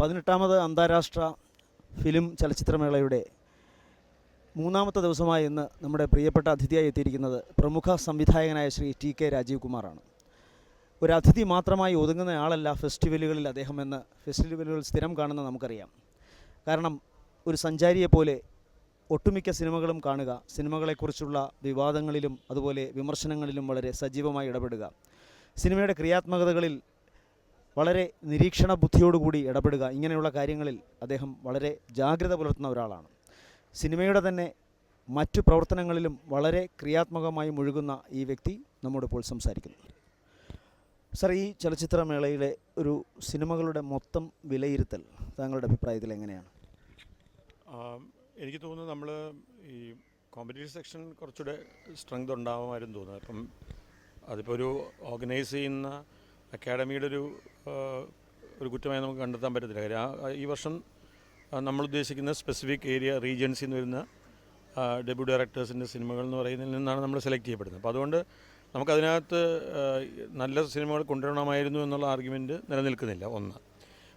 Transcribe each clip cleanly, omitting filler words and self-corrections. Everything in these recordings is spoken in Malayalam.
18ാമത് അന്താരാഷ്ട്ര ഫിലിം ചലച്ചിത്രമേളയുടെ മൂന്നാമത്തെ ദിവസമായി ഇന്ന് നമ്മുടെ പ്രിയപ്പെട്ട അതിഥിയായി എത്തിയിരിക്കുന്നത് പ്രമുഖ സംവിധായകനായ ശ്രീ ടി.കെ. രാജീവ് കുമാറാണ്. ഒരു അതിഥി മാത്രമായി ഒതുങ്ങുന്ന ആളല്ല ഫെസ്റ്റിവലുകളിൽ അദ്ദേഹം എന്ന് ഫെസ്റ്റിവലുകൾ സ്ഥിരം കാണുന്ന നമുക്കറിയാം. കാരണം ഒരു സഞ്ചാരിയെപ്പോലെ ഒട്ടുമിക്ക സിനിമകളും കാണുക, സിനിമകളെക്കുറിച്ചുള്ള വിവാദങ്ങളിലും അതുപോലെ വിമർശനങ്ങളിലും വളരെ സജീവമായി ഇടപെടുക, സിനിമയുടെ ക്രിയാത്മകതകളിൽ വളരെ നിരീക്ഷണ ബുദ്ധിയോടുകൂടി ഇടപെടുക, ഇങ്ങനെയുള്ള കാര്യങ്ങളിൽ അദ്ദേഹം വളരെ ജാഗ്രത പുലർത്തുന്ന ഒരാളാണ്. സിനിമയുടെ തന്നെ മറ്റു പ്രവർത്തനങ്ങളിലും വളരെ ക്രിയാത്മകമായി മുഴുകുന്ന ഈ വ്യക്തി നമ്മോടിപ്പോൾ സംസാരിക്കുന്നു. സർ, ഈ ചലച്ചിത്രമേളയിലെ ഒരു സിനിമകളുടെ മൊത്തം വിലയിരുത്തൽ താങ്കളുടെ അഭിപ്രായത്തിൽ എങ്ങനെയാണ്? എനിക്ക് തോന്നുന്നു നമ്മൾ ഈ കോമ്പറ്റീഷൻ സെക്ഷൻ കുറച്ചുകൂടെ സ്ട്രെങ്ത് ഉണ്ടാകുമായിരുന്നു തോന്നുന്നത്. അപ്പം അതിപ്പോൾ ഒരു ഓർഗനൈസ് ചെയ്യുന്ന അക്കാഡമിയുടെ ഒരു കുറ്റമായി നമുക്ക് കണ്ടെത്താൻ പറ്റത്തില്ല. കാര്യം ഈ വർഷം നമ്മൾ ഉദ്ദേശിക്കുന്ന സ്പെസിഫിക് ഏരിയ റീജിയൻസിൽ നിന്ന് വരുന്ന ഡെബ്യൂ ഡയറക്ടേഴ്സിൻ്റെ സിനിമകൾ എന്ന് പറയുന്നതിൽ നിന്നാണ് നമ്മൾ സെലക്ട് ചെയ്യപ്പെടുന്നത്. അപ്പോൾ അതുകൊണ്ട് നമുക്കതിനകത്ത് നല്ല സിനിമകൾ കൊണ്ടുവരണമായിരുന്നു എന്നുള്ള ആർഗ്യുമെൻറ്റ് നിലനിൽക്കുന്നില്ല ഒന്ന്.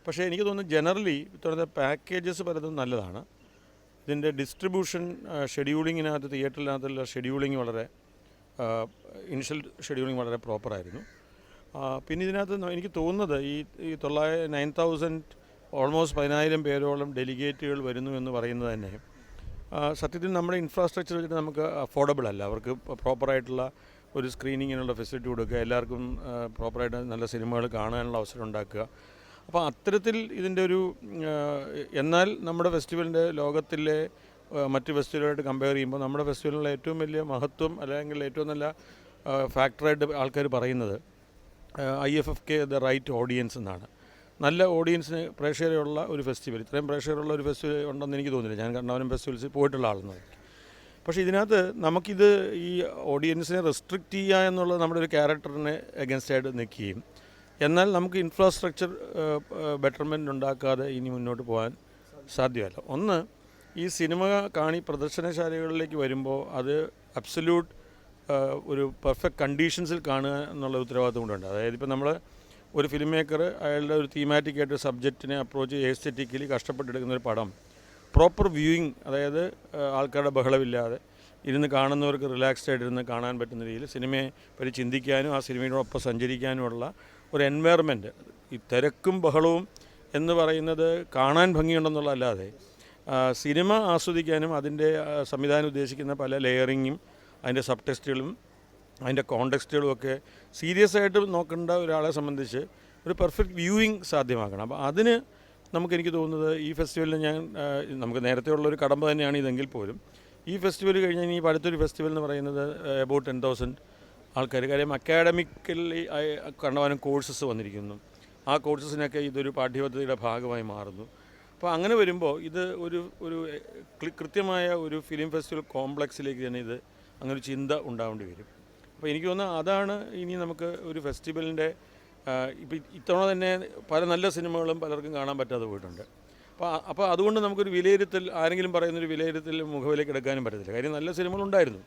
പക്ഷേ എനിക്ക് തോന്നുന്നു ജനറലി ഇത്തരത്തെ പാക്കേജസ് പലതും നല്ലതാണ്. ഇതിൻ്റെ ഡിസ്ട്രിബ്യൂഷൻ ഷെഡ്യൂളിങ്ങിനകത്ത് തിയേറ്ററിനകത്തുള്ള ഷെഡ്യൂളിങ് വളരെ ഇനിഷ്യൽ ഷെഡ്യൂളിങ് വളരെ പ്രോപ്പറായിരുന്നു. പിന്നെ ഇതിനകത്ത് എനിക്ക് തോന്നുന്നത് ഈ 9,000 ഓൾമോസ്റ്റ് 10,000 പേരോളം ഡെലിഗേറ്റുകൾ വരുന്നു എന്ന് പറയുന്നത് തന്നെ സത്യത്തിൽ നമ്മുടെ ഇൻഫ്രാസ്ട്രക്ചർ വെച്ചിട്ട് നമുക്ക് അഫോർഡബിൾ അല്ല. അവർക്ക് പ്രോപ്പറായിട്ടുള്ള ഒരു സ്ക്രീനിങ്ങിനുള്ള ഫെസിലിറ്റി കൊടുക്കുക, എല്ലാവർക്കും പ്രോപ്പറായിട്ട് നല്ല സിനിമകൾ കാണാനുള്ള അവസരം ഉണ്ടാക്കുക. അപ്പോൾ അത്തരത്തിൽ ഇതിൻ്റെ ഒരു എന്നാൽ നമ്മുടെ ഫെസ്റ്റിവലിൻ്റെ ലോകത്തിലെ മറ്റ് ഫെസ്റ്റിവലുമായിട്ട് കമ്പയർ ചെയ്യുമ്പോൾ നമ്മുടെ ഫെസ്റ്റിവലിനുള്ള ഏറ്റവും വലിയ മഹത്വം അല്ലെങ്കിൽ ഏറ്റവും നല്ല ഫാക്ടറായിട്ട് ആൾക്കാർ പറയുന്നത് IFFK ദ റൈറ്റ് ഓഡിയൻസ് എന്നാണ്. നല്ല ഓഡിയൻസിന് പ്രേക്ഷകരുള്ള ഒരു ഫെസ്റ്റിവൽ, ഇത്രയും പ്രേക്ഷകരുള്ള ഒരു ഫെസ്റ്റിവൽ ഉണ്ടെന്ന് എനിക്ക് തോന്നുന്നില്ല. ഞാൻ കണ്ണവനം ഫെസ്റ്റിവൽസിൽ പോയിട്ടുള്ള ആളെന്നത്. പക്ഷേ ഇതിനകത്ത് നമുക്കിത് ഈ ഓഡിയൻസിനെ റെസ്ട്രിക്റ്റ് ചെയ്യുക എന്നുള്ളത് നമ്മുടെ ഒരു ക്യാരക്ടറിനെ അഗൻസ്റ്റായിട്ട് നിൽക്കുകയും എന്നാൽ നമുക്ക് ഇൻഫ്രാസ്ട്രക്ചർ ബെറ്റർമെൻറ്റ് ഉണ്ടാക്കാതെ ഇനി മുന്നോട്ട് പോകാൻ സാധ്യമല്ല. ഒന്ന്, ഈ സിനിമ പ്രദർശനശാലകളിലേക്ക് വരുമ്പോൾ അത് അബ്സല്യൂട്ട് ഒരു പെർഫെക്റ്റ് കണ്ടീഷൻസിൽ കാണുക എന്നുള്ള ഉത്തരവാദിത്വം കൊണ്ടുണ്ട്. അതായത് ഇപ്പോൾ നമ്മൾ ഒരു ഫിലിം മേക്കർ അയാളുടെ ഒരു തീമാറ്റിക്കായിട്ട് സബ്ജക്റ്റിനെ അപ്രോച്ച് എസ്തെറ്റിക്കലി കഷ്ടപ്പെട്ടെടുക്കുന്ന ഒരു പടം പ്രോപ്പർ വ്യൂയിങ്, അതായത് ആൾക്കാരുടെ ബഹളമില്ലാതെ ഇരുന്ന് കാണുന്നവർക്ക് റിലാക്സ്ഡ് ആയിട്ടിരുന്ന് കാണാൻ പറ്റുന്ന രീതിയിൽ സിനിമയെ പറ്റി ചിന്തിക്കാനും ആ സിനിമയോടൊപ്പം സഞ്ചരിക്കാനുമുള്ള ഒരു എൻവയറമെൻറ്റ്, ഈ തിരക്കും ബഹളവും എന്ന് പറയുന്നത് കാണാൻ ഭംഗിയുണ്ടെന്നുള്ളതല്ലാതെ സിനിമ ആസ്വദിക്കാനും അതിൻ്റെ സംവിധാനം ഉദ്ദേശിക്കുന്ന പല ലെയറിങ്ങും അതിൻ്റെ സബ് ടെക്സ്റ്റുകളും അതിൻ്റെ കോണ്ടെക്സ്റ്റുകളും ഒക്കെ സീരിയസ് ആയിട്ട് നോക്കേണ്ട ഒരാളെ സംബന്ധിച്ച് ഒരു പെർഫെക്റ്റ് വ്യൂയിങ് സാധ്യമാക്കണം. അപ്പോൾ അതിന് എനിക്ക് തോന്നുന്നത് ഈ ഫെസ്റ്റിവലിൽ നമുക്ക് നേരത്തെ ഉള്ളൊരു കടമ്പ തന്നെയാണ് ഇതെങ്കിൽ പോലും ഈ ഫെസ്റ്റിവൽ കഴിഞ്ഞാൽ ഇനി അടുത്തൊരു ഫെസ്റ്റിവൽ എന്ന് പറയുന്നത് എബൌട്ട് 10,000 ആൾക്കാർ. കാര്യം അക്കാഡമിക്കലി കണ്ടവാനും കോഴ്സസ് വന്നിരിക്കുന്നു. ആ കോഴ്സസിനൊക്കെ ഇതൊരു പാഠ്യപദ്ധതിയുടെ ഭാഗമായി മാറുന്നു. അപ്പോൾ അങ്ങനെ വരുമ്പോൾ ഇത് ഒരു കൃത്യമായ ഒരു ഫിലിം ഫെസ്റ്റിവൽ കോംപ്ലക്സിലേക്ക് തന്നെ ഇത് അങ്ങനെ ഒരു ചിന്ത ഉണ്ടാവേണ്ടി വരും. അപ്പോൾ എനിക്ക് തോന്നുന്നത് അതാണ് ഇനി നമുക്ക് ഒരു ഫെസ്റ്റിവലിൻ്റെ ഇപ്പോൾ ഇത്തവണ തന്നെ പല നല്ല സിനിമകളും പലർക്കും കാണാൻ പറ്റാതെ പോയിട്ടുണ്ട്. അപ്പോൾ അതുകൊണ്ട് നമുക്കൊരു വിലയിരുത്തൽ, ആരെങ്കിലും പറയുന്നൊരു വിലയിരുത്തൽ മുഖവിലേക്ക് എടുക്കാനും പറ്റത്തില്ല. കാര്യം നല്ല സിനിമകളുണ്ടായിരുന്നു.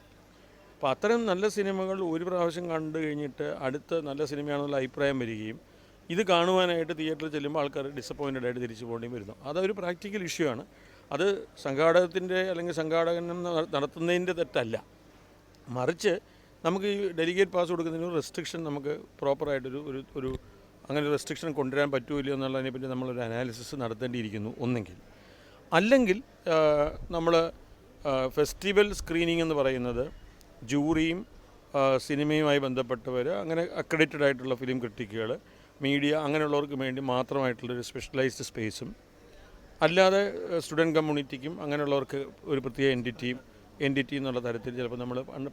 അപ്പോൾ അത്തരം നല്ല സിനിമകൾ ഒരു പ്രാവശ്യം കണ്ടു കഴിഞ്ഞിട്ട് അടുത്ത നല്ല സിനിമയാണെന്നുള്ള അഭിപ്രായം വരികയും ഇത് കാണുവാനായിട്ട് തിയേറ്ററിൽ ചെല്ലുമ്പോൾ ആൾക്കാർ ഡിസപ്പോയിൻറ്റഡ് ആയിട്ട് തിരിച്ചു പോകേണ്ടി വരുന്നു. അതൊരു പ്രാക്ടിക്കൽ ഇഷ്യൂ ആണ്. അത് സംഘാടകത്തിൻ്റെ അല്ലെങ്കിൽ സംഘാടകനം നടത്തുന്നതിൻ്റെ തെറ്റല്ല. മറിച്ച് നമുക്ക് ഈ ഡെലിഗേറ്റ് പാസ് കൊടുക്കുന്നതിന് റെസ്ട്രിക്ഷൻ നമുക്ക് പ്രോപ്പറായിട്ടൊരു ഒരു അങ്ങനെ റെസ്ട്രിക്ഷൻ കൊണ്ടുവരാൻ പറ്റുമല്ലോ എന്നുള്ളതിനെപ്പറ്റി നമ്മളൊരു അനാലിസിസ് നടത്തേണ്ടിയിരിക്കുന്നു. ഒന്നെങ്കിൽ അല്ലെങ്കിൽ നമ്മൾ ഫെസ്റ്റിവൽ സ്ക്രീനിങ് എന്ന് പറയുന്നത് ജൂറിയും സിനിമയുമായി ബന്ധപ്പെട്ടവർ, അങ്ങനെ അക്രഡിറ്റഡ് ആയിട്ടുള്ള ഫിലിം ക്രിറ്റിക്കുകൾ, മീഡിയ, അങ്ങനെയുള്ളവർക്ക് വേണ്ടി മാത്രമായിട്ടുള്ളൊരു സ്പെഷ്യലൈസ്ഡ് സ്പേസും, അല്ലാതെ സ്റ്റുഡൻറ്റ് കമ്മ്യൂണിറ്റിക്കും അങ്ങനെയുള്ളവർക്ക് ഒരു പ്രത്യേക എൻറ്റിറ്റി എന്നുള്ള തരത്തിൽ ചിലപ്പോൾ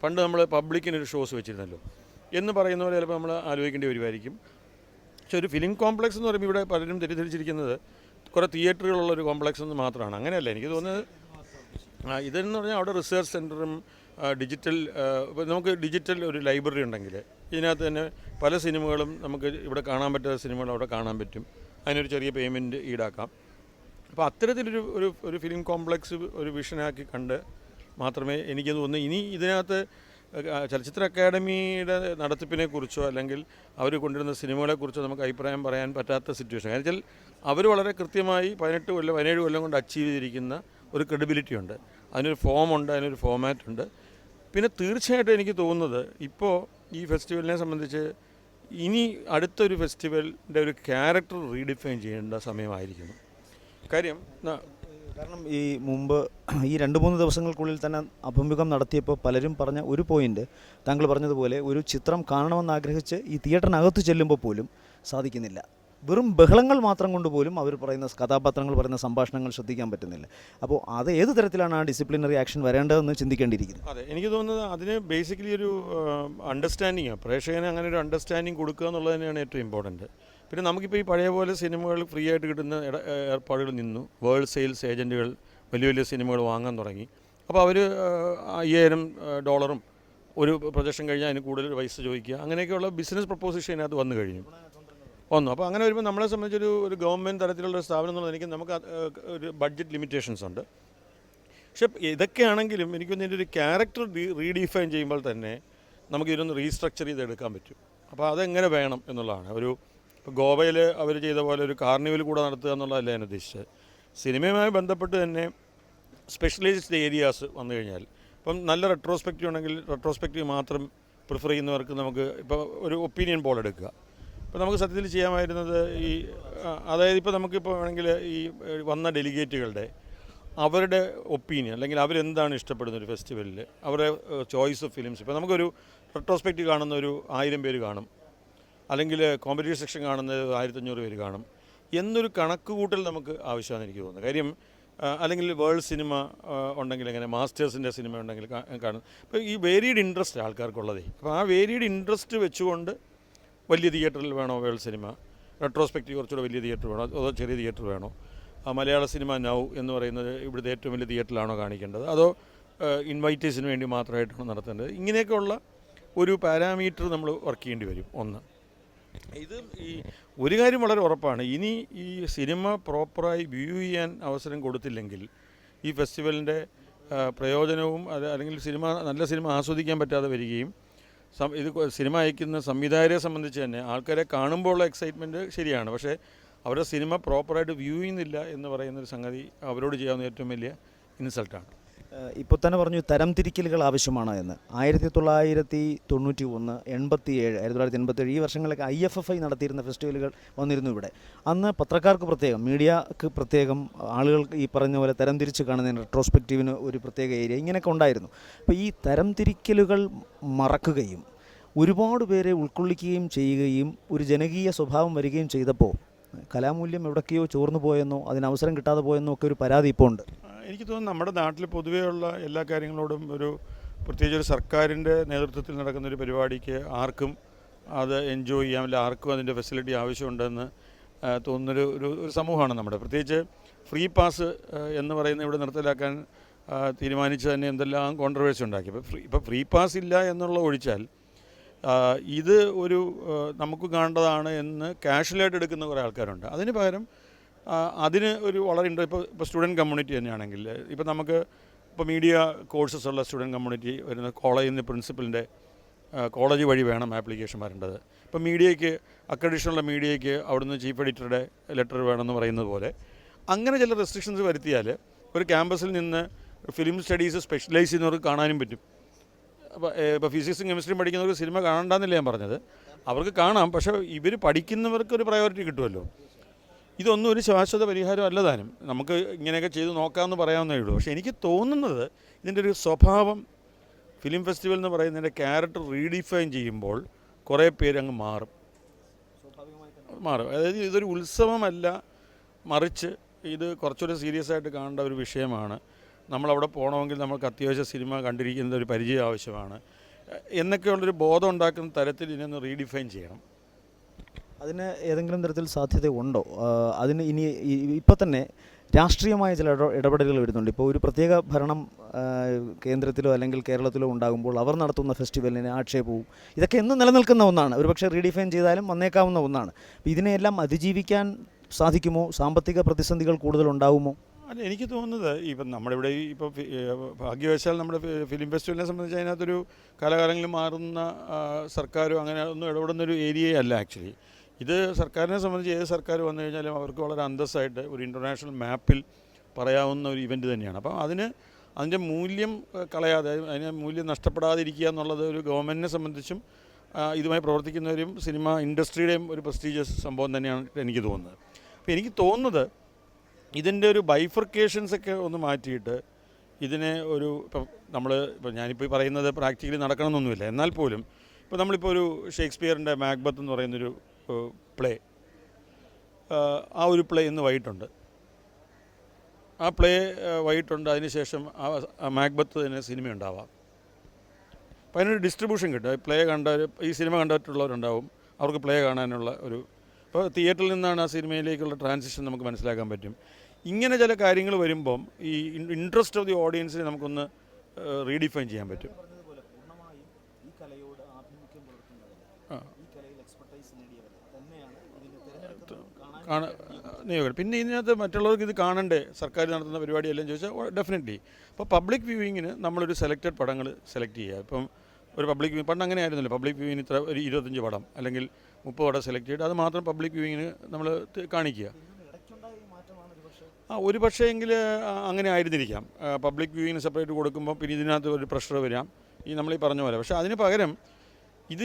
പണ്ട് നമ്മൾ പബ്ലിക്കിനൊരു ഷോസ് വെച്ചിരുന്നല്ലോ എന്ന് പറയുന്ന പോലെ ചിലപ്പോൾ നമ്മൾ ആലോചിക്കേണ്ടി വരുമായിരിക്കും. പക്ഷേ ഒരു ഫിലിം കോംപ്ലക്സ് എന്ന് പറയുമ്പോൾ ഇവിടെ പലരും തെറ്റിദ്ധരിച്ചിരിക്കുന്നത് കുറേ തിയേറ്ററുകളുള്ളൊരു കോംപ്ലക്സ് എന്ന് മാത്രമാണ്. അങ്ങനെയല്ല. എനിക്ക് തോന്നുന്നത് ഇതെന്ന് പറഞ്ഞാൽ അവിടെ റിസർച്ച് സെൻറ്ററും ഡിജിറ്റൽ, ഇപ്പോൾ നമുക്ക് ഡിജിറ്റൽ ഒരു ലൈബ്രറി ഉണ്ടെങ്കിൽ ഇതിനകത്ത് തന്നെ പല സിനിമകളും നമുക്ക് ഇവിടെ കാണാൻ പറ്റാത്ത സിനിമകൾ അവിടെ കാണാൻ പറ്റും. അതിനൊരു ചെറിയ പേയ്മെൻറ്റ് ഈടാക്കാം. അപ്പോൾ അത്തരത്തിലൊരു ഒരു ഫിലിം കോംപ്ലക്സ് ഒരു വിഷനാക്കി കണ്ട് മാത്രമേ എനിക്ക് തോന്നുന്നു ഇനി ഇതിനകത്ത് ചലച്ചിത്ര അക്കാദമിയുടെ നടത്തിപ്പിനെക്കുറിച്ചോ അല്ലെങ്കിൽ അവർ കൊണ്ടുവരുന്ന സിനിമകളെക്കുറിച്ചോ നമുക്ക് അഭിപ്രായം പറയാൻ പറ്റാത്ത സിറ്റുവേഷൻ. കാരണം വെച്ചാൽ അവർ വളരെ കൃത്യമായി 17 കൊല്ലം കൊണ്ട് അച്ചീവ് ചെയ്തിരിക്കുന്ന ഒരു ക്രെഡിബിലിറ്റി ഉണ്ട്, അതിനൊരു ഫോമുണ്ട്, അതിനൊരു ഫോമാറ്റ് ഉണ്ട്. പിന്നെ തീർച്ചയായിട്ടും എനിക്ക് തോന്നുന്നത് ഇപ്പോൾ ഈ ഫെസ്റ്റിവലിനെ സംബന്ധിച്ച് ഇനി അടുത്തൊരു ഫെസ്റ്റിവലിൻ്റെ ഒരു ക്യാരക്ടർ റീഡിഫൈൻ ചെയ്യേണ്ട സമയമായിരിക്കുന്നു. കാര്യം കാരണം ഈ മുമ്പ് ഈ 2-3 ദിവസങ്ങൾക്കുള്ളിൽ തന്നെ അഭിമുഖം നടത്തിയപ്പോൾ പലരും പറഞ്ഞ ഒരു പോയിൻ്റ്, താങ്കൾ പറഞ്ഞതുപോലെ ഒരു ചിത്രം കാണണമെന്ന് ആഗ്രഹിച്ച് ഈ തിയേറ്ററിനകത്ത് ചെല്ലുമ്പോൾ പോലും സാധിക്കുന്നില്ല. വെറും ബഹളങ്ങൾ മാത്രം കൊണ്ട് പോലും അവർ പറയുന്ന കഥാപാത്രങ്ങൾ പറയുന്ന സംഭാഷണങ്ങൾ ശ്രദ്ധിക്കാൻ പറ്റുന്നില്ല. അപ്പോൾ അത് ഏത് തരത്തിലാണ് ആ ഡിസിപ്ലിനറി ആക്ഷൻ വരേണ്ടതെന്ന് ചിന്തിക്കേണ്ടിയിരിക്കുന്നത്. അതെ, എനിക്ക് തോന്നുന്നത് അതിന് ബേസിക്കലി ഒരു അണ്ടർസ്റ്റാൻഡിങ്ങാണ്, പ്രേക്ഷകന് അങ്ങനെ ഒരു അണ്ടർസ്റ്റാൻഡിങ് കൊടുക്കുക എന്നുള്ളത് തന്നെയാണ് ഏറ്റവും ഇമ്പോർട്ടൻറ്റ്. പിന്നെ നമുക്കിപ്പോൾ ഈ പഴയ പോലെ സിനിമകൾ ഫ്രീ ആയിട്ട് കിട്ടുന്ന ഏർപ്പാടുകൾ നിന്നു. വേൾഡ് സെയിൽസ് ഏജൻറ്റുകൾ വലിയ വലിയ സിനിമകൾ വാങ്ങാൻ തുടങ്ങി. അപ്പോൾ അവർ $5000 ഒരു പ്രൊജക്ഷൻ കഴിഞ്ഞാൽ അതിന് കൂടുതൽ പൈസ ചോദിക്കുക, അങ്ങനെയൊക്കെയുള്ള ബിസിനസ് പ്രപ്പോസിഷൻ അതിനകത്ത് വന്നു കഴിഞ്ഞു. അപ്പോൾ അങ്ങനെ വരുമ്പോൾ നമ്മളെ സംബന്ധിച്ചൊരു ഗവൺമെൻറ് തലത്തിലുള്ള ഒരു സ്ഥാപനം എന്നുള്ളത് എനിക്ക് നമുക്ക് ഒരു ബഡ്ജറ്റ് ലിമിറ്റേഷൻസ് ഉണ്ട്. പക്ഷേ ഇതൊക്കെയാണെങ്കിലും എനിക്കൊന്ന് ഇതിൻ്റെ ഒരു ക്യാരക്ടർ റീഡിഫൈൻ ചെയ്യുമ്പോൾ തന്നെ നമുക്ക് ഇതിനൊന്ന് റീസ്ട്രക്ചർ ചെയ്തെടുക്കാൻ പറ്റും. അപ്പോൾ അതെങ്ങനെ വേണം എന്നുള്ളതാണ്. ഇപ്പോൾ ഗോവയിൽ അവർ ചെയ്ത പോലെ ഒരു കാർണിവൽ കൂടെ നടത്തുക എന്നുള്ളതല്ല ഞാൻ ഉദ്ദേശിച്ചത്. സിനിമയുമായി ബന്ധപ്പെട്ട് തന്നെ സ്പെഷ്യലൈസ്ഡ് ഏരിയാസ് വന്നു കഴിഞ്ഞാൽ, ഇപ്പം നല്ല റെട്രോസ്പെക്റ്റീവ് ഉണ്ടെങ്കിൽ റെട്രോസ്പെക്റ്റീവ് മാത്രം പ്രിഫർ ചെയ്യുന്നവർക്ക് നമുക്ക് ഇപ്പോൾ ഒരു ഒപ്പീനിയൻ പോൾ എടുക്കുക. ഇപ്പോൾ നമുക്ക് സത്യത്തിൽ ചെയ്യാമായിരുന്നത് അതായത് ഇപ്പോൾ നമുക്കിപ്പോൾ വേണമെങ്കിൽ ഈ വന്ന ഡെലിഗേറ്റുകളുടെ അവരുടെ ഒപ്പീനിയൻ അല്ലെങ്കിൽ അവരെന്താണ് ഇഷ്ടപ്പെടുന്ന ഒരു ഫെസ്റ്റിവലിൽ അവരുടെ ചോയ്സ് ഓഫ് ഫിലിംസ്, ഇപ്പോൾ നമുക്കൊരു റെട്രോസ്പെക്റ്റീവ് കാണുന്ന ഒരു 1000 പേര് കാണും, അല്ലെങ്കിൽ കോമ്പറ്റീവ് സെക്ഷൻ കാണുന്നത് 1500 പേര് കാണും എന്നൊരു കണക്ക് കൂട്ടൽ നമുക്ക് ആവശ്യമാണെന്ന് എനിക്ക് തോന്നുന്നത്. കാര്യം അല്ലെങ്കിൽ വേൾഡ് സിനിമ ഉണ്ടെങ്കിൽ എങ്ങനെ, മാസ്റ്റേഴ്സിൻ്റെ സിനിമ ഉണ്ടെങ്കിൽ കാണും. ഇപ്പോൾ ഈ വേരീഡ് ഇൻട്രസ്റ്റ് ആൾക്കാർക്കുള്ളതേ. അപ്പോൾ ആ വേരീഡ് ഇൻട്രസ്റ്റ് വെച്ചുകൊണ്ട് വലിയ തിയേറ്ററിൽ വേണോ വേൾഡ് സിനിമ, റെട്രോസ്പെക്റ്റീവ് കുറച്ചുകൂടെ വലിയ തിയേറ്റർ വേണോ അതോ ചെറിയ തിയേറ്റർ വേണോ, മലയാള സിനിമ നൗ എന്ന് പറയുന്നത് ഇവിടുത്തെ ഏറ്റവും വലിയ തിയേറ്ററിലാണോ കാണിക്കേണ്ടത് അതോ ഇൻവൈറ്റേഴ്സിന് വേണ്ടി മാത്രമായിട്ടാണ് നടത്തേണ്ടത്, ഇങ്ങനെയൊക്കെയുള്ള ഒരു പാരാമീറ്റർ നമ്മൾ വർക്ക് ചെയ്യേണ്ടി വരും. ഒന്ന് ഇത് ഈ ഒരു കാര്യം വളരെ ഉറപ്പാണ്, ഇനി ഈ സിനിമ പ്രോപ്പറായി വ്യൂ ചെയ്യാൻ അവസരം കൊടുത്തില്ലെങ്കിൽ ഈ ഫെസ്റ്റിവലിൻ്റെ പ്രയോജനവും അല്ലെങ്കിൽ നല്ല സിനിമ ആസ്വദിക്കാൻ പറ്റാതെ വരികയും ഇത് സിനിമ അയക്കുന്ന സംവിധായകരെ സംബന്ധിച്ച് തന്നെ ആൾക്കാരെ കാണുമ്പോഴുള്ള എക്സൈറ്റ്മെൻറ്റ് ശരിയാണ്, പക്ഷേ അവരുടെ സിനിമ പ്രോപ്പറായിട്ട് വ്യൂ ചെയ്യുന്നില്ല എന്ന് പറയുന്നൊരു സംഗതി അവരോട് ചെയ്യാവുന്ന ഏറ്റവും വലിയ ഇൻസൾട്ടാണ്. ഇപ്പോൾ തന്നെ പറഞ്ഞു തരംതിരിക്കലുകൾ ആവശ്യമാണ് എന്ന്. 1991, 87, 1987 ഈ വർഷങ്ങളിലൊക്കെ IFFI നടത്തിയിരുന്ന ഫെസ്റ്റിവലുകൾ വന്നിരുന്നു ഇവിടെ. അന്ന് പത്രക്കാർക്ക് പ്രത്യേകം, മീഡിയക്ക് പ്രത്യേകം, ആളുകൾക്ക് ഈ പറഞ്ഞ പോലെ തരംതിരിച്ച് കാണുന്നതിന് റെട്രോസ്പെക്റ്റീവിന് ഒരു പ്രത്യേക ഏരിയ ഇങ്ങനെയൊക്കെ ഉണ്ടായിരുന്നു. അപ്പോൾ ഈ തരംതിരിക്കലുകൾ മറക്കുകയും ഒരുപാട് പേരെ ഉൾക്കൊള്ളിക്കുകയും ചെയ്യുകയും ഒരു ജനകീയ സ്വഭാവം വരികയും ചെയ്തപ്പോൾ കലാമൂല്യം എവിടേക്കോ ചോർന്നു പോയെന്നോ അതിനവസരം കിട്ടാതെ പോയെന്നോ ഒക്കെ ഒരു പരാതി ഇപ്പോൾ ഉണ്ട്. എനിക്ക് തോന്നുന്നു നമ്മുടെ നാട്ടിൽ പൊതുവെയുള്ള എല്ലാ കാര്യങ്ങളോടും പ്രത്യേകിച്ച് ഒരു സർക്കാരിൻ്റെ നേതൃത്വത്തിൽ നടക്കുന്നൊരു പരിപാടിക്ക് ആർക്കും അത് എൻജോയ് ചെയ്യാം, അല്ലെങ്കിൽ ആർക്കും അതിൻ്റെ ഫെസിലിറ്റി ആവശ്യമുണ്ടെന്ന് തോന്നുന്നൊരു സമൂഹമാണ് നമ്മുടെ. പ്രത്യേകിച്ച് ഫ്രീ പാസ് എന്ന് പറയുന്ന ഇവിടെ നിർത്തലാക്കാൻ തീരുമാനിച്ച് തന്നെ എന്തെല്ലാം കോൺട്രവേഴ്സി ഉണ്ടാക്കി. ഇപ്പോൾ ഫ്രീ പാസ് ഇല്ല എന്നുള്ള ഒഴിച്ചാൽ ഇത് നമുക്ക് കാണേണ്ടതാണ് എന്ന് കാഷ്വലായിട്ട് എടുക്കുന്ന കുറേ ആൾക്കാരുണ്ട്. അതിന് പകരം അതിന് ഒരു വളരെ ഇപ്പോൾ സ്റ്റുഡൻറ്റ് കമ്മ്യൂണിറ്റി തന്നെയാണെങ്കിൽ, ഇപ്പോൾ നമുക്ക് ഇപ്പോൾ മീഡിയ കോഴ്സസ് ഉള്ള സ്റ്റുഡൻറ്റ് കമ്മ്യൂണിറ്റി വരുന്ന കോളേജിൽ നിന്ന് പ്രിൻസിപ്പലിൻ്റെ കോളേജ് വഴി വേണം ആപ്ലിക്കേഷൻ വരേണ്ടത്. ഇപ്പോൾ മീഡിയയ്ക്ക് അക്രഡിഷനുള്ള മീഡിയയ്ക്ക് അവിടുന്ന് ചീഫ് എഡിറ്ററുടെ ലെറ്റർ വേണമെന്ന് പറയുന്നത് പോലെ അങ്ങനെ ചില റെസ്ട്രിക്ഷൻസ് വരുത്തിയാൽ ഒരു ക്യാമ്പസിൽ നിന്ന് ഫിലിം സ്റ്റഡീസ് സ്പെഷ്യലൈസ് ചെയ്യുന്നവർക്ക് കാണാനും പറ്റും. ഇപ്പോൾ ഫിസിക്സും കെമിസ്ട്രിയും പഠിക്കുന്നവർക്ക് സിനിമ കാണണ്ടെന്നില്ല ഞാൻ പറഞ്ഞത്, അവർക്ക് കാണാം, പക്ഷേ ഇവർ പഠിക്കുന്നവർക്ക് ഒരു പ്രയോറിറ്റി കിട്ടുമല്ലോ. ഇതൊന്നും ഒരു ശാശ്വത പരിഹാരം അല്ല താനും, നമുക്ക് ഇങ്ങനെയൊക്കെ ചെയ്ത് നോക്കാമെന്ന് പറയാവുന്നേ ഉള്ളൂ. പക്ഷേ എനിക്ക് തോന്നുന്നത് ഇതിൻ്റെ ഒരു സ്വഭാവം ഫിലിം ഫെസ്റ്റിവൽ എന്ന് പറയുന്നതിൻ്റെ ക്യാരക്ടർ റീഡിഫൈൻ ചെയ്യുമ്പോൾ കുറേ പേര് അങ്ങ് മാറും. അതായത് ഇതൊരു ഉത്സവമല്ല, മറിച്ച് ഇത് കുറച്ചുകൂടി സീരിയസ് ആയിട്ട് കാണേണ്ട ഒരു വിഷയമാണ്. നമ്മളവിടെ പോകണമെങ്കിൽ നമുക്ക് അത്യാവശ്യം സിനിമ കണ്ടിരിക്കുന്ന ഒരു പരിചയം ആവശ്യമാണ് എന്നൊക്കെയുള്ളൊരു ബോധം ഉണ്ടാക്കുന്ന തരത്തിൽ ഇതിനൊന്ന് റീഡിഫൈൻ ചെയ്യണം. അതിന് ഏതെങ്കിലും തരത്തിൽ സാധ്യത ഉണ്ടോ? അതിന് ഇനി ഇപ്പോൾ തന്നെ രാഷ്ട്രീയമായ ചില ഇടപെടലുകൾ വരുന്നുണ്ട്. ഇപ്പോൾ ഒരു പ്രത്യേക ഭരണം കേന്ദ്രത്തിലോ അല്ലെങ്കിൽ കേരളത്തിലോ ഉണ്ടാകുമ്പോൾ അവർ നടത്തുന്ന ഫെസ്റ്റിവലിന് ആക്ഷേപവും ഇതൊക്കെ എന്നും നിലനിൽക്കുന്ന ഒന്നാണ്. ഒരുപക്ഷെ റീഡിഫൈൻ ചെയ്താലും വന്നേക്കാവുന്ന ഒന്നാണ്. ഇതിനെയെല്ലാം അതിജീവിക്കാൻ സാധിക്കുമോ? സാമ്പത്തിക പ്രതിസന്ധികൾ കൂടുതലുണ്ടാവുമോ? അല്ല, എനിക്ക് തോന്നുന്നത് ഇപ്പം നമ്മുടെ ഇവിടെ ഇപ്പോൾ ഭാഗ്യവശാൽ നമ്മുടെ ഫിലിം ഫെസ്റ്റിവലിനെ സംബന്ധിച്ച് അതിനകത്തൊരു കാലാകാലങ്ങളിൽ മാറുന്ന സർക്കാരും അങ്ങനെ ഒന്നും ഇടപെടുന്നൊരു ഏരിയയേ അല്ല ആക്ച്വലി. ഇത് സർക്കാരിനെ സംബന്ധിച്ച് ഏത് സർക്കാർ വന്നു കഴിഞ്ഞാലും അവർക്ക് വളരെ അന്തസ്സായിട്ട് ഒരു ഇൻ്റർനാഷണൽ മാപ്പിൽ പറയാവുന്ന ഒരു ഇവൻറ്റ് തന്നെയാണ്. അപ്പം അതിൻ്റെ മൂല്യം കളയാതെ, അതിന് മൂല്യം നഷ്ടപ്പെടാതിരിക്കുക എന്നുള്ളത് ഒരു ഗവൺമെൻറ്റിനെ സംബന്ധിച്ചും ഇതുമായി പ്രവർത്തിക്കുന്നവരും സിനിമ ഇൻഡസ്ട്രിയുടെയും ഒരു പ്രസ്റ്റീജിയസ് സംഭവം തന്നെയാണ് എനിക്ക് തോന്നുന്നത്. അപ്പോൾ എനിക്ക് തോന്നുന്നത് ഇതിൻ്റെ ഒരു ബൈഫർക്കേഷൻസൊക്കെ ഒന്ന് മാറ്റിയിട്ട് ഇതിനെ ഒരു ഇപ്പോൾ ഞാനിപ്പോൾ പറയുന്നത് പ്രാക്ടിക്കലി നടക്കണമെന്നൊന്നുമില്ല, എന്നാൽ പോലും ഇപ്പോൾ നമ്മളിപ്പോൾ ഒരു ഷേക്സ്പിയറിൻ്റെ മാക്ബത്ത് എന്ന് പറയുന്നൊരു പ്ലേ, ആ ഒരു പ്ലേ ഇന്ന് വൈകിട്ടുണ്ട്. ആ പ്ലേ വൈകിട്ടുണ്ട്, അതിനുശേഷം ആ മാക്ബത്ത് തന്നെ സിനിമ ഉണ്ടാവാം. അപ്പോൾ അതിനൊരു ഡിസ്ട്രിബ്യൂഷൻ കിട്ടും. പ്ലേ ഈ സിനിമ കണ്ടിട്ടുള്ളവരുണ്ടാവും, അവർക്ക് പ്ലേ കാണാനുള്ള ഒരു, ഇപ്പോൾ തിയേറ്ററിൽ നിന്നാണ് ആ സിനിമയിലേക്കുള്ള ട്രാൻസിഷൻ നമുക്ക് മനസ്സിലാക്കാൻ പറ്റും. ഇങ്ങനെ ചില കാര്യങ്ങൾ വരുമ്പം ഈ ഇൻട്രസ്റ്റ് ഓഫ് ദി ഓഡിയൻസിനെ നമുക്കൊന്ന് റീഡിഫൈൻ ചെയ്യാൻ പറ്റും. പിന്നെ ഇതിനകത്ത് മറ്റുള്ളവർക്ക് ഇത് കാണണ്ടേ, സർക്കാർ നടത്തുന്ന പരിപാടിയെല്ലാം ചോദിച്ചാൽ ഡെഫിനറ്റ്ലി. അപ്പോൾ പബ്ലിക് വ്യൂവിങ്ങിന് നമ്മളൊരു സെലക്റ്റഡ് പടങ്ങൾ സെലക്ട് ചെയ്യുക. ഇപ്പം ഒരു പബ്ലിക് വ്യൂ പണ്ട് അങ്ങനെ ആയിരുന്നില്ല. പബ്ലിക് വ്യൂവിന് ഇത്ര ഒരു 25 പടം അല്ലെങ്കിൽ 30 പടം സെലക്ട് ചെയ്തിട്ട് അത് മാത്രം പബ്ലിക് വ്യൂവിങ്ങിന് നമ്മൾ കാണിക്കുക. ഒരു പക്ഷേ എങ്കിൽ അങ്ങനെ ആയിരുന്നിരിക്കാം. പബ്ലിക് വ്യൂവിങ്ങിന് സെപ്പറേറ്റ് കൊടുക്കുമ്പോൾ പിന്നെ ഇതിനകത്ത് ഒരു പ്രഷർ വരാം, നമ്മളീ പറഞ്ഞ പോലെ. പക്ഷേ അതിന് പകരം ഇത്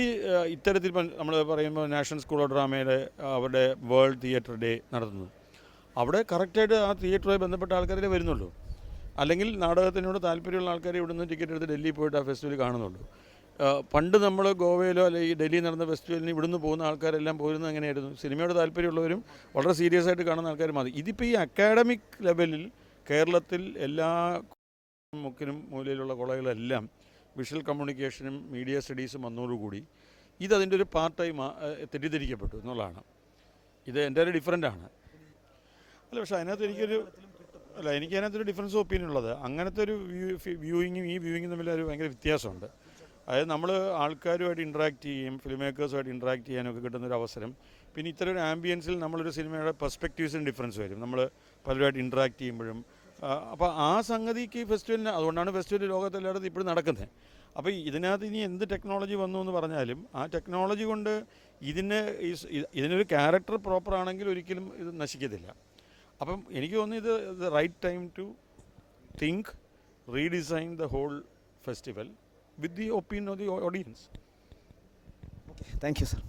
ഇത്തരത്തിൽ നമ്മൾ പറയുമ്പോൾ നാഷണൽ സ്കൂൾ ഓഫ് ഡ്രാമയുടെ അവരുടെ വേൾഡ് തിയേറ്റർ ഡേ നടത്തുന്നത്, അവിടെ കറക്റ്റായിട്ട് ആ തിയേറ്ററുമായി ബന്ധപ്പെട്ട ആൾക്കാരെ വരുന്നുള്ളൂ. അല്ലെങ്കിൽ നാടകത്തിനോട് താല്പര്യമുള്ള ആൾക്കാർ ഇവിടുന്ന് ടിക്കറ്റ് എടുത്ത് ഡൽഹിയിൽ പോയിട്ട് ആ ഫെസ്റ്റിവൽ കാണുന്നുള്ളൂ. പണ്ട് നമ്മൾ ഗോവയിലോ അല്ലെങ്കിൽ ഡൽഹിയിൽ നടന്ന ഫെസ്റ്റിവലിന് ഇവിടുന്ന് പോകുന്ന ആൾക്കാരെല്ലാം പോരുന്നത് എങ്ങനെയായിരുന്നു? സിനിമയോട് താല്പര്യമുള്ളവരും വളരെ സീരിയസ് ആയിട്ട് കാണുന്ന ആൾക്കാർ മതി. ഇതിപ്പോൾ ഈ അക്കാഡമിക് ലെവലിൽ കേരളത്തിൽ എല്ലാ മുക്കിനും മൂലയിലുള്ള കോളേജുകളെല്ലാം വിഷ്വൽ കമ്മ്യൂണിക്കേഷനും മീഡിയ സ്റ്റഡീസും വന്നതോടുകൂടി ഇതതിൻ്റെ ഒരു പാർട്ടായി തെറ്റിദ്ധരിക്കപ്പെട്ടു എന്നുള്ളതാണ്. ഇത് എൻ്റെ ഒരു ഡിഫറൻ്റാണ്. അല്ല, പക്ഷേ അതിനകത്ത് എനിക്കതിനകത്തൊരു ഡിഫറൻസ് ഓഫ് ഒപ്പീനിയൻ ഉള്ളത്, അങ്ങനത്തെ ഒരു വ്യൂയിങ്ങും ഈ വ്യൂയിങ്ങും തമ്മിൽ ഒരു ഭയങ്കര വ്യത്യാസമുണ്ട്. അതായത് നമ്മൾ ആൾക്കാരുമായിട്ട് ഇൻട്രാക്ട് ചെയ്യുകയും ഫിലിം മേക്കേഴ്സുമായിട്ട് ഇൻട്രാക്ട് ചെയ്യാനൊക്കെ കിട്ടുന്നൊരു അവസരം. പിന്നെ ഇത്തരം ഒരു ആംബിയൻസിൽ നമ്മളൊരു സിനിമയുടെ പെർസ്പെക്റ്റീവ്സിന് ഡിഫറൻസ് വരും, നമ്മൾ പലരുമായിട്ട് ഇൻട്രാക്ട് ചെയ്യുമ്പോഴും. അപ്പോൾ ആ സംഗതിക്ക് ഫെസ്റ്റിവലിന്, അതുകൊണ്ടാണ് ഫെസ്റ്റിവൽ ലോകത്തെല്ലായിടത്തും ഇപ്പോഴും നടക്കുന്നത്. അപ്പോൾ ഇതിനകത്ത് ഇനി എന്ത് ടെക്നോളജി വന്നു എന്ന് പറഞ്ഞാലും ആ ടെക്നോളജി കൊണ്ട് ഇതിനൊരു ക്യാരക്ടർ പ്രോപ്പർ ആണെങ്കിൽ ഒരിക്കലും ഇത് നശിക്കത്തില്ല. അപ്പം എനിക്ക് തോന്നുന്നു ഇത് right time to think, redesign the whole festival with the opinion of the audience. Okay, thank you, sir.